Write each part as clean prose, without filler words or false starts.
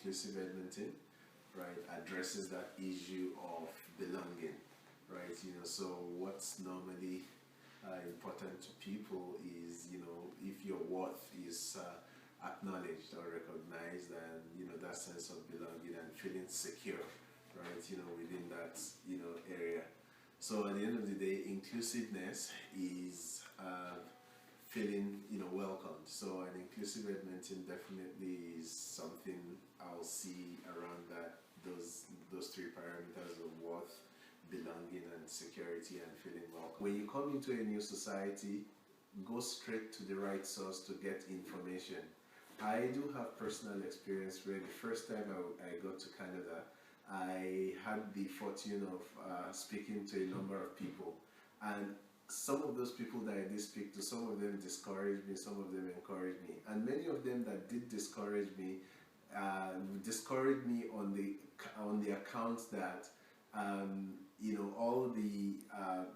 inclusive Edmonton, right, addresses that issue of belonging, right? So what's normally important to people is, if your worth is acknowledged or recognized, and that sense of belonging and feeling secure, right, within that area. So at the end of the day, inclusiveness is feeling welcomed. So an inclusive Edmonton definitely is something I'll see around those three parameters of worth, belonging, and security, and feeling welcome. When you come into a new society, go straight to the right source to get information. I do have personal experience where the first time I got to Canada, I had the fortune of speaking to a number of people, and some of those people that I did speak to, some of them discouraged me, some of them encouraged me, and many of them that did discourage me on the account that all the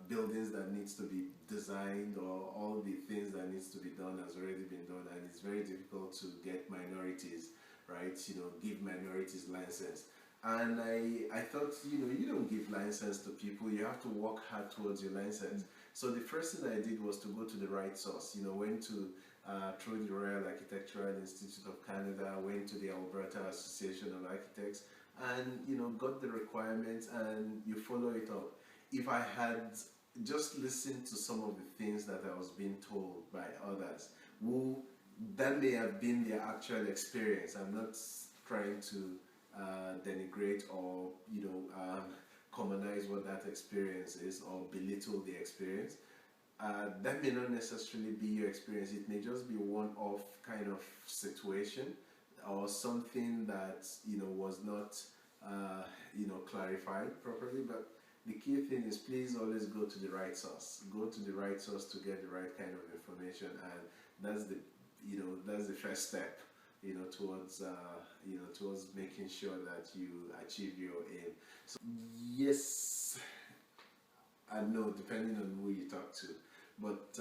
buildings that needs to be designed, or all the things that needs to be done has already been done, and it's very difficult to get minorities, right, give minorities license. And I thought, you don't give license to people, you have to work hard towards your license. So the first thing I did was to go to the right source, went to through the Royal Architectural Institute of Canada, went to the Alberta Association of Architects, and got the requirements, and you follow it up. If I had just listened to some of the things that I was being told by others, that may have been their actual experience. I'm not trying to denigrate or commonize what that experience is, or belittle the experience. That may not necessarily be your experience. It may just be one-off kind of situation, or something that was not clarified properly. But the key thing is, please always go to the right source. Go to the right source to get the right kind of information, and that's the first step towards towards making sure that you achieve your aim. So yes and no, depending on who you talk to. But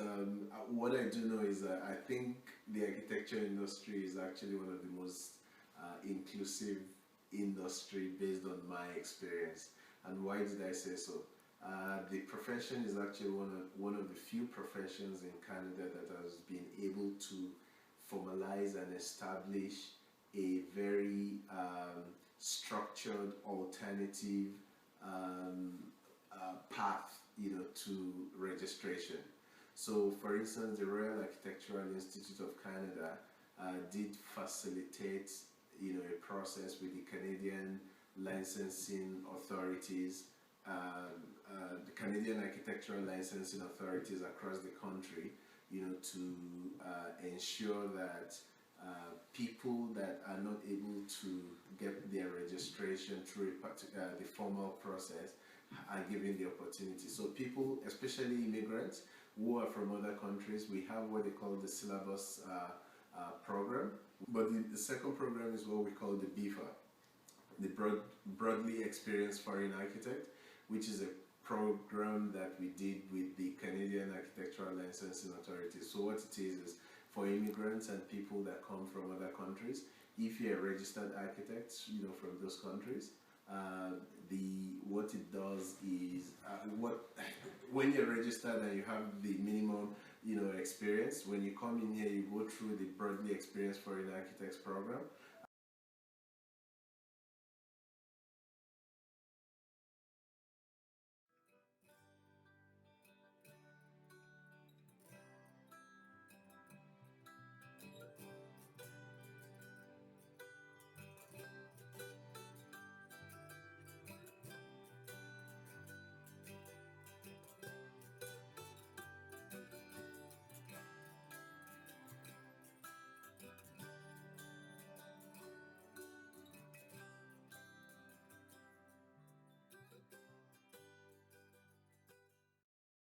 what I do know is that I think the architecture industry is actually one of the most inclusive industry based on my experience. And why did I say so? The profession is actually one of the few professions in Canada that has been able to formalize and establish a very structured alternative path to registration. So for instance, the Royal Architectural Institute of Canada did facilitate a process with the Canadian licensing authorities, the Canadian architectural licensing authorities across the country, to ensure that people that are not able to get their registration through the formal process are given the opportunity. So people, especially immigrants who are from other countries, we have what they call the syllabus program. But the second program is what we call the BIFA, the Broadly Experienced Foreign Architect, which is a program that we did with the Canadian Architectural Licensing Authority. So what it is for immigrants and people that come from other countries, if you're a registered architect, from those countries, what it does is when you're registered and you have the minimum experience, when you come in here, you go through the Broadly Experienced Foreign Architects program,